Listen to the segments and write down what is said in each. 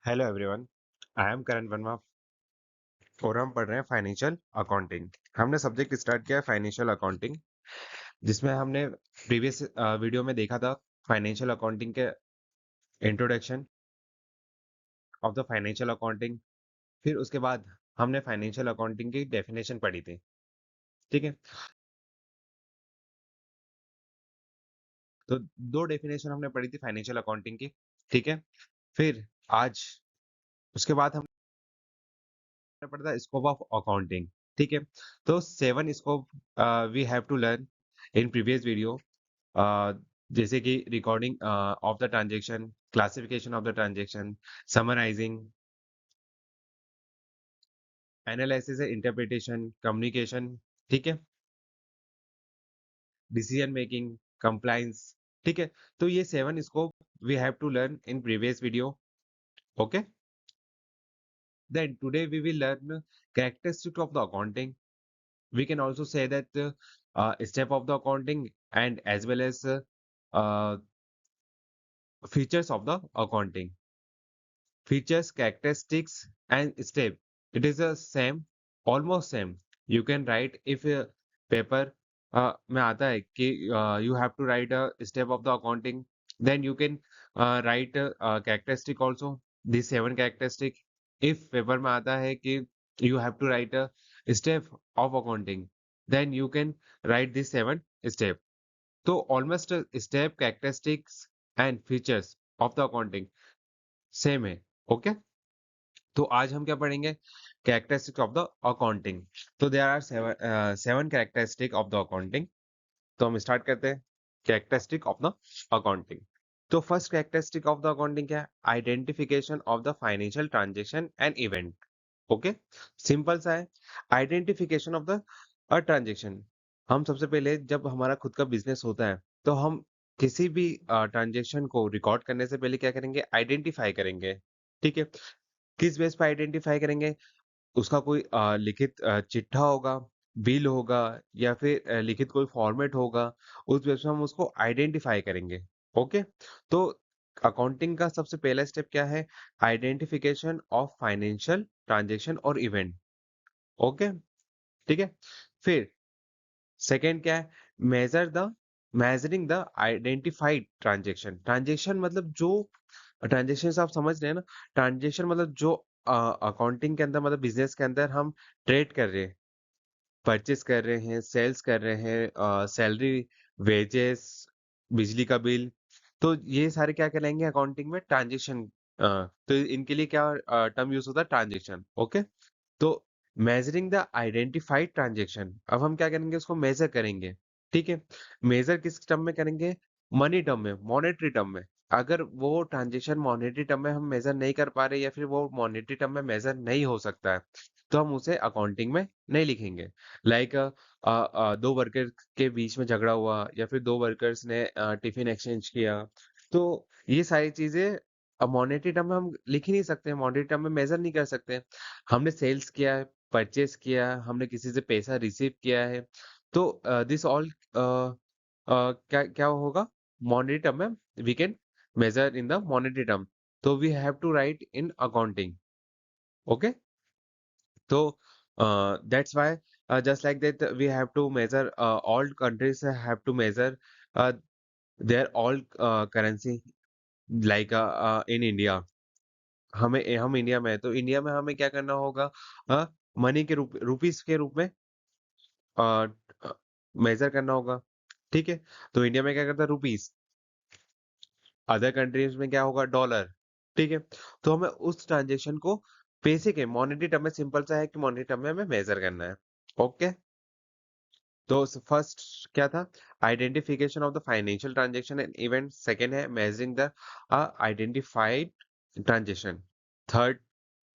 Hello everyone. I am करण वर्मा और हम पढ़ रहे हैं फाइनेंशियल अकाउंटिंग। हमने सब्जेक्ट स्टार्ट किया है फाइनेंशियल अकाउंटिंग, जिसमें हमने प्रीवियस वीडियो में देखा था फाइनेंशियल अकाउंटिंग के introduction of the financial accounting. फिर उसके बाद हमने फाइनेंशियल अकाउंटिंग की डेफिनेशन पढ़ी थी। ठीक है, तो दो डेफिनेशन हमने पढ़ी थी फाइनेंशियल अकाउंटिंग की। ठीक है, फिर आज उसके बाद हमने पढ़ा था स्कोप ऑफ अकाउंटिंग। ठीक है, तो 7 scope we have to learn in previous video. Uh, जैसे कि recording of the transaction, classification of the transaction, summarising, analysis and interpretation, communication. ठीक है, डिसीजन मेकिंग, कंप्लायंस। ठीक है, तो ये 7 scope we have to learn in previous video. Okay, then today we will learn characteristic of the accounting. We can also say that step of the accounting and as well as uh, features of the accounting. Features, characteristics, and step. It is the same, almost same. You can write if paper में आता है कि you have to write a step of the accounting, then you can write characteristic also. These 7 characteristic. If paper में आता है कि you have to write a step of accounting, then you can write these 7 step. तो almost step, characteristics, and features of the accounting same है। Okay, तो आज हम क्या पढ़ेंगे? Characteristic of the accounting. तो there are 7 characteristic of the accounting. तो हम स्टार्ट करते हैं कैरेक्टरिस्टिक ऑफ द अकाउंटिंग। तो first characteristic of the accounting क्या है? Identification of the financial transaction and event. Okay, simple सा है। Identification of the transaction. हम सबसे पहले जब हमारा खुद का बिजनेस होता है तो हम किसी भी ट्रांजैक्शन को रिकॉर्ड करने से पहले क्या करेंगे? आइडेंटिफाई करेंगे। ठीक है, किस बेस पे आइडेंटिफाई करेंगे? उसका कोई लिखित चिट्ठा होगा, बिल होगा, या फिर लिखित कोई फॉर्मेट होगा। उस बेस पे हम उसको आइडेंटिफाई करेंगे। ओके, तो अकाउंटिंग का सबसे पहला स्टेप क्या है? आइडेंटिफिकेशन ऑफ फाइनेंशियल ट्रांजैक्शन और इवेंट। ओके, ठीक है। फिर सेकंड क्या है? Measure the measuring the identified transaction. Transaction मतलब जो ट्रांजैक्शन आप समझ रहे हैं ना? ट्रांजैक्शन मतलब जो अकाउंटिंग के अंदर, मतलब बिजनेस के अंदर हम ट्रेड कर रहे हैं, परचेस कर रहे हैं, सेल्स कर रहे हैं, सैलरी, वेजेस, बिजली का बिल। तो ये सारे क्या कहलाएंगे अकाउंटिंग में? ट्रांजैक्शन। तो इनके लिए क्या टर्म यूज होता है? ट्रांजैक्शन। ओके, तो मेजरिंग द आइडेंटिफाइड ट्रांजैक्शन, अब हम क्या करेंगे? उसको मेजर करेंगे। ठीक है, मेजर किस टर्म में करेंगे? मनी टर्म में, मॉनेटरी टर्म में। अगर वो ट्रांजैक्शन मॉनेटरी टर्म में हम मेजर नहीं कर पा रहे, या फिर वो मॉनेटरी टर्म में मेजर नहीं हो सकता है, तो हम उसे अकाउंटिंग में नहीं लिखेंगे। लाइक दो वर्कर के बीच में झगड़ा हुआ, या फिर दो वर्कर्स ने टिफिन एक्सचेंज किया, तो ये सारी चीजें अब मॉनेटरी टर्म में हम लिख ही नहीं सकते, मॉनेटरी टर्म में मेजर नहीं कर सकते। हमने सेल्स किया है, परचेस किया है, हमने किसी से पैसा रिसीव किया है, तो दिस ऑल क्या क्या होगा? मॉनेटरी टर्म में we can measure in the monetary term, तो we have to write in accounting. Okay, तो that's why just like that we have to measure, all countries have to measure uh, their all currency, like in India। हम India में है, तो India में हमें क्या करना होगा? मनी के रूप, रुपीस के रूप में मेजर करना होगा। ठीक है, तो इंडिया में क्या करता है? रुपीस। अदर कंट्रीज में क्या होगा? डॉलर। ठीक है, तो हमें उस ट्रांजेक्शन को पैसे के मॉनेटरी टर्म में, सिंपल सा है कि मॉनेटरी टर्म में हमें मेजर करना है। ओके, तो फर्स्ट क्या था? Identification of the financial transaction and event. Second है measuring the identified transaction. Third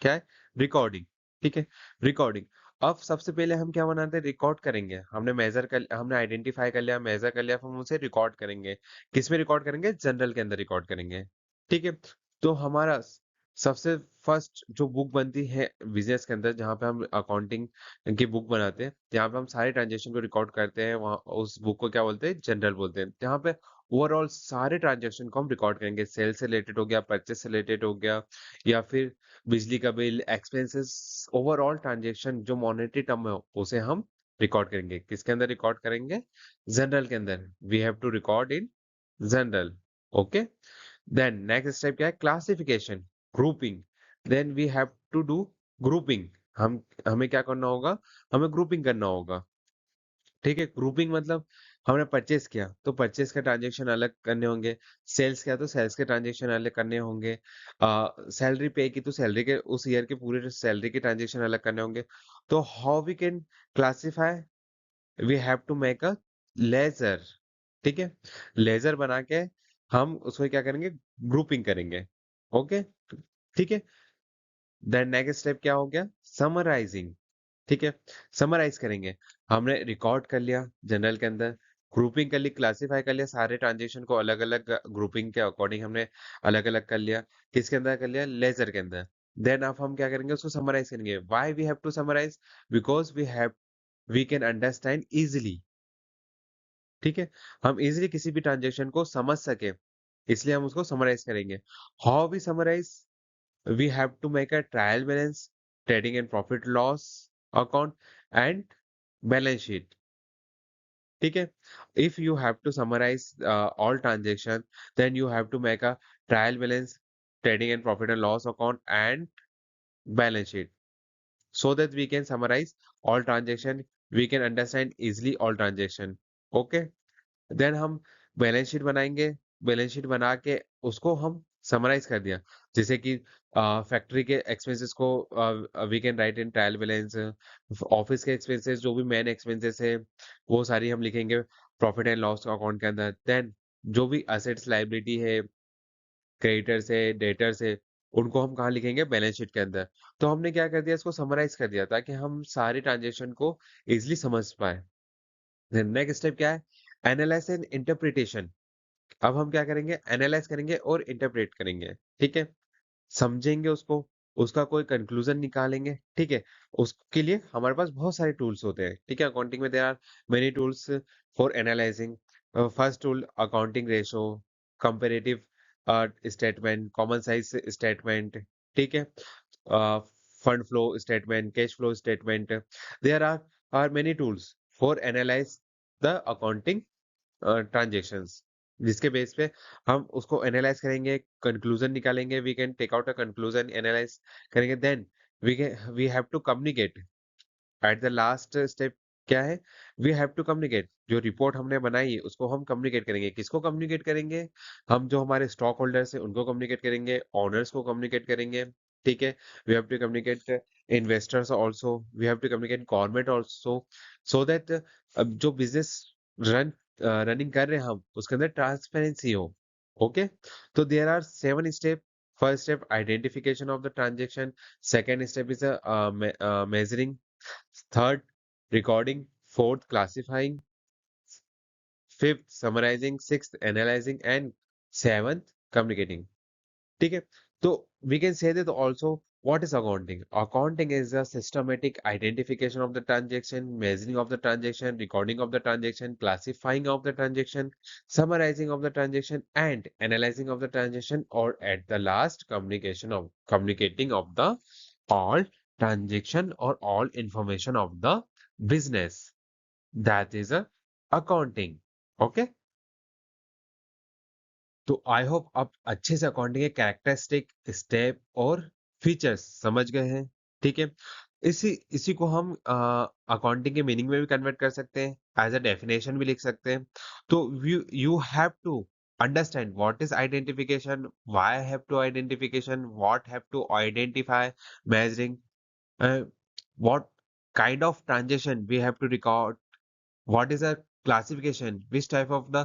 क्या है? रिकॉर्डिंग। ठीक है, रिकॉर्डिंग। अब सबसे पहले हम क्या बनाते हैं? रिकॉर्ड करेंगे। हमने आइडेंटिफाई कर लिया, मेजर कर लिया, फिर हम उसे रिकॉर्ड करेंगे। किसमें रिकॉर्ड करेंगे? जनरल के अंदर रिकॉर्ड करेंगे। ठीक है, तो हमारा सबसे फर्स्ट जो बुक बनती है बिजनेस के अंदर, जहाँ पे हम अकाउंटिंग की बुक बनाते हैं, जहाँ पे हम सारे ट्रांजेक्शन को रिकॉर्ड करते हैं, वहाँ उस बुक को क्या बोलते हैं? जनरल बोलते हैं। जहाँ पे ओवरऑल सारे ट्रांजैक्शन को हम रिकॉर्ड करेंगे। सेल से रिलेटेड हो गया, परचेस से रिलेटेड हो गया, या फिर बिजली का बिल, एक्सपेंसेस, ओवरऑल ट्रांजैक्शन जो मॉनेटरी टर्म है उसे हम रिकॉर्ड करेंगे। किसके अंदर रिकॉर्ड करेंगे? जनरल के अंदर। We have to record in general. Okay. Then next step क्या है? Classification, grouping. Then we have to do grouping. हमें क्या करना होगा? हमें ग्रुपिंग करना होगा। ठीक है, ग्रुपिंग मतलब हमने परचेस किया तो परचेस के ट्रांजेक्शन अलग करने होंगे, सेल्स किया तो सेल्स के ट्रांजेक्शन अलग करने होंगे, सैलरी पे की तो सैलरी के उस ईयर के पूरे सैलरी के ट्रांजेक्शन अलग करने होंगे। तो how we can classify? We have to make a ledger. ठीक है, लेजर बना के हम उसको क्या करेंगे? ग्रुपिंग करेंगे। ओके, ठीक है। देन नेक्स्ट स्टेप क्या हो गया? समराइजिंग। ठीक है, समराइज करेंगे। हमने रिकॉर्ड कर लिया जनरल के अंदर, ग्रुपिंग कर ली, क्लासिफाई कर लिया, सारे ट्रांजेक्शन को अलग अलग ग्रुपिंग के अकॉर्डिंग हमने अलग अलग कर लिया। किसके अंदर कर लिया? लेजर के अंदर। देन अब हम क्या करेंगे? उसको समराइज करेंगे। Why we have to summarise? Because we can understand easily. ठीक है, हम इजिली किसी भी ट्रांजेक्शन को समझ सके, इसलिए हम उसको समराइज करेंगे। How we summarise? we have to make a trial balance, trading and profit loss account, and balance sheet. ठीक है, if you have to summarize all transaction, then you have to make a trial balance, trading and profit and loss account, and balance sheet, so that we can summarize all transaction, we can understand easily all transaction. Okay, then हम balance sheet बनाएंगे। Balance sheet बना के उसको हम summarise कर दिया, जैसे कि फैक्ट्री के एक्सपेंसेस को we can write in trial balance. Office के एक्सपेंसेस जो भी मेन एक्सपेंसेस है वो सारी हम लिखेंगे प्रॉफिट एंड लॉस अकाउंट के अंदर। देन जो भी असेट्स लाइबिलिटी है, क्रेडिटर्स है, डेटर्स है, उनको हम कहाँ लिखेंगे? बैलेंस शीट के अंदर। तो हमने क्या कर दिया? इसको समराइज कर दिया ताकि हम सारे ट्रांजेक्शन को इजिली समझ पाए। नेक्स्ट स्टेप क्या है? Analyse and interpretation. अब हम क्या करेंगे? एनालाइज करेंगे और इंटरप्रेट करेंगे। ठीक है, समझेंगे उसको, उसका कोई कंक्लूजन निकालेंगे। ठीक है, उसके लिए हमारे पास बहुत सारे टूल्स होते हैं। ठीक है, अकाउंटिंग में there are many tools for analysing. First tool accounting ratio, comparative statement, common size statement. ठीक है, fund flow statement, cash flow statement. There are many tools for analyse the accounting transactions, जिसके base पे हम उसको analyse करेंगे, conclusion निकालेंगे। We can take out a conclusion, analyse करेंगे। Then we have to communicate at the last step. क्या है? We have to communicate. जो रिपोर्ट हमने बनाई है उसको हम कम्युनिकेट करेंगे। किसको कम्युनिकेट करेंगे? हम जो हमारे स्टॉक होल्डर्स है उनको कम्युनिकेट करेंगे, ओनर्स को कम्युनिकेट करेंगे। ठीक है, we have to communicate investors also, we have to communicate government also, so that अब जो बिजनेस रन रनिंग कर रहे हैं हम उसके अंदर ट्रांसपेरेंसी हो। ओके, तो there are 7 step. First step identification of the transaction, second step is measuring, third recording, fourth classifying, fifth summarizing, sixth analyzing, and seventh communicating. ठीक है, तो we can say that also what is accounting? Accounting is a systematic identification of the transaction, measuring of the transaction, recording of the transaction, classifying of the transaction, summarizing of the transaction, and analyzing of the transaction, or at the last communicating of the all transaction or all information of the business. That is a accounting. Okay, तो I hope आप अच्छे से accounting के characteristic, step और features समझ गए हैं। ठीक है, इसी इसी को हम अकाउंटिंग के मीनिंग में भी कन्वर्ट कर सकते हैं, एज अ डेफिनेशन भी लिख सकते हैं। तो you you have to understand what is identification, why have to identification, what have to identify, measuring, what kind of transaction we have to record, what is a classification, which type of the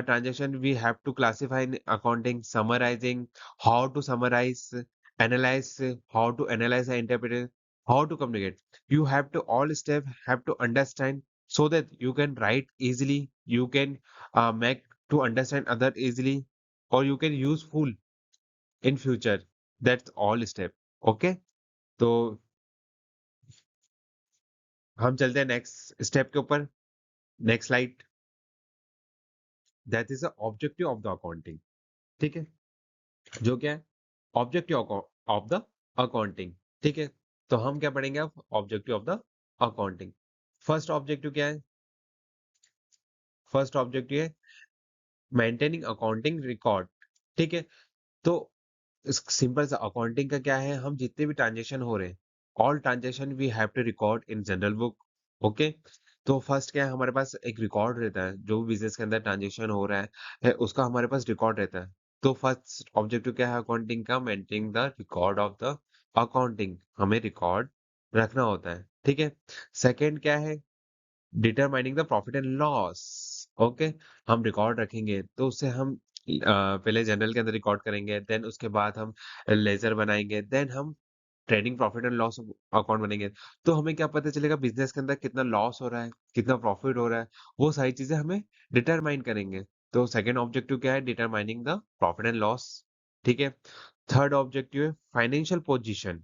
transaction we have to classify in accounting, summarizing, how to summarize, analyze, how to analyze and interpret it, how to communicate. You have to all step have to understand so that you can write easily, you can make to understand other easily, or you can useful in future. That's all step. Okay, तो हम चलते हैं next step के ऊपर। Next slide. That is the objective of the accounting. ठीक है, जो क्या है ऑब्जेक्टिव ऑफ द अकाउंटिंग। ठीक है, तो हम क्या पढ़ेंगे अब objective of the accounting. First objective क्या है? फर्स्ट ऑब्जेक्टिव है मेंटेनिंग अकाउंटिंग रिकॉर्ड। ठीक है, तो सिंपल सा अकाउंटिंग का क्या है, हम जितने भी ट्रांजेक्शन हो रहे हैं, all transaction we have to record in general book. Okay, तो फर्स्ट क्या है, हमारे पास एक रिकॉर्ड रहता है, जो भी बिजनेस के अंदर ट्रांजेक्शन हो रहा है उसका हमारे पास रिकॉर्ड रहता है। तो फर्स्ट ऑब्जेक्टिव क्या है अकाउंटिंग का? Maintaining the record of the accounting, हमें रिकॉर्ड रखना होता है। ठीक है, सेकेंड क्या है? Determining the profit and loss. Okay, हम रिकॉर्ड रखेंगे तो उससे हम पहले जनरल के अंदर रिकॉर्ड करेंगे, देन उसके बाद हम लेजर बनाएंगे, देन हम trading profit and loss account बनेंगे। तो हमें क्या पता चलेगा बिजनेस के अंदर कितना लॉस हो रहा है, कितना प्रॉफिट हो रहा है, वो सारी चीजें हमें डिटरमाइन करेंगे। तो सेकेंड ऑब्जेक्टिव क्या है? Determining the profit and loss. ठीक है, थर्ड ऑब्जेक्टिव है फाइनेंशियल पोजीशन।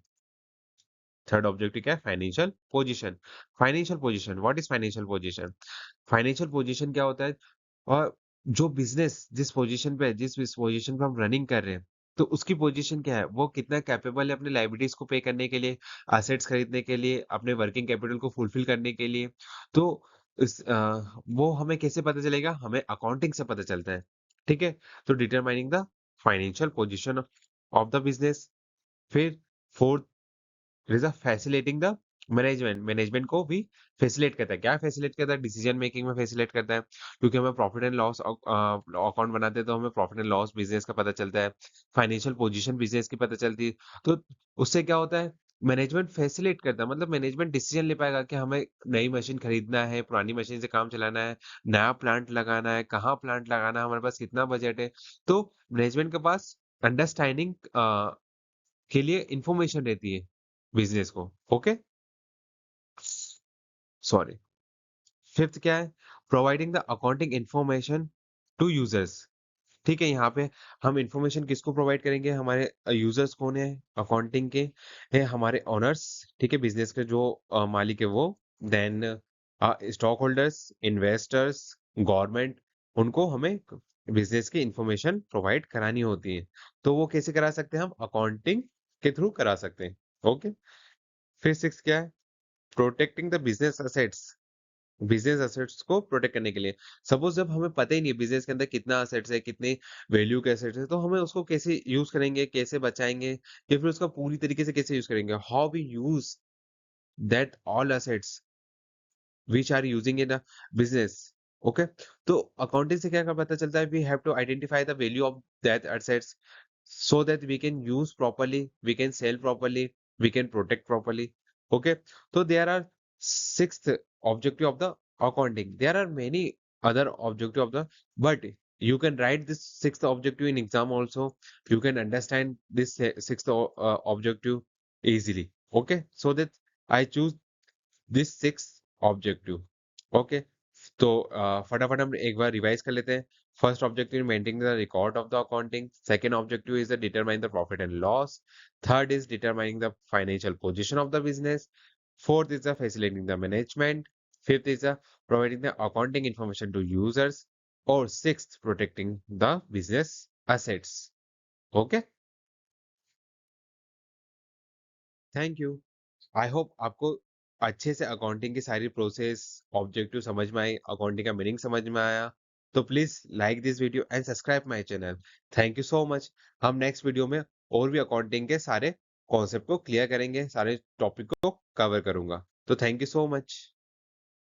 थर्ड ऑब्जेक्टिव क्या है? Financial position. Financial position, what is financial position? Financial position क्या होता है? और जो बिजनेस जिस पोजीशन पे है, जिस पोजीशन पे हम रनिंग कर रहे हैं, तो उसकी पोजीशन क्या है? वो कितना कैपेबल है अपने लायबिलिटीज को पे करने के लिए, एसेट्स खरीदने के लिए, अपने वर्किंग कैपिटल को फुलफिल करने के लिए। तो वो हमें कैसे पता चलेगा? हमें अकाउंटिंग से पता चलता है। ठीक है, तो determining the financial position of the business. फिर fourth it is a facilitating the management. Management को भी फैसिलिटेट करता है। क्या फैसिलिटेट करता है? डिसीजन मेकिंग में फैसिलिटेट करता है, क्योंकि हमें प्रॉफिट एंड लॉस अकाउंट बनाते हैं तो हमें प्रॉफिट एंड लॉस बिजनेस का पता चलता है, फाइनेंशियल पोजीशन बिजनेस की पता चलती है। तो उससे क्या होता है? मैनेजमेंट फैसिलिटेट करता है, मतलब मैनेजमेंट डिसीजन ले पाएगा कि हमें नई मशीन खरीदना है, पुरानी मशीन से काम चलाना है, नया प्लांट लगाना है, कहाँ प्लांट लगाना है, हमारे पास कितना बजट है। तो मैनेजमेंट के पास अंडरस्टैंडिंग के लिए इंफॉर्मेशन रहती है बिजनेस को। Okay, sorry. फिफ्थ क्या है? Providing the accounting information to users. ठीक है, यहाँ पे हम इंफॉर्मेशन किसको प्रोवाइड करेंगे? हमारे यूजर्स कौन है अकाउंटिंग के? है हमारे ओनर्स। ठीक है, बिजनेस के जो मालिक है वो। Then stockholders, investors, government, उनको हमें बिजनेस की इंफॉर्मेशन प्रोवाइड करानी होती है। तो वो कैसे करा सकते हैं? हम अकाउंटिंग के थ्रू करा सकते हैं। ओके, फिर सिक्स क्या है? Protecting the business assets. Business assets को प्रोटेक्ट करने के लिए, सपोज जब हमें पता ही नहीं है बिजनेस के अंदर कितना असेट्स है, कितने वैल्यू के असेट्स है, तो हमें उसको कैसे यूज करेंगे, कैसे बचाएंगे, या फिर उसका पूरी तरीके से कैसे यूज करेंगे? How we use that all assets which are using in a business. Okay, तो अकाउंटिंग से क्या क्या पता चलता है? We have to identify the value of that assets so that we can use properly, we can sell properly, we can protect properly. Okay, so there are sixth objective of the accounting. There are many other objective of the, but you can write this sixth objective in exam also. You can understand this sixth objective easily. Okay, so that I choose this six objective. Okay, तो फटाफट हम एक बार revise कर लेते हैं। First objective maintaining the record of the accounting, second objective is the determine the profit and loss, third is determining the financial position of the business, fourth is the facilitating the management, fifth is the providing the accounting information to users, और sixth protecting the business assets. Okay, thank you. I hope आपको अच्छे से accounting की सारी process, objective समझ में आई, accounting का meaning समझ में आया। तो please like this video and subscribe my channel. Thank you so much. हम नेक्स्ट वीडियो में और भी अकाउंटिंग के सारे कॉन्सेप्ट को क्लियर करेंगे, सारे टॉपिक को कवर करूंगा। तो थैंक यू सो मच।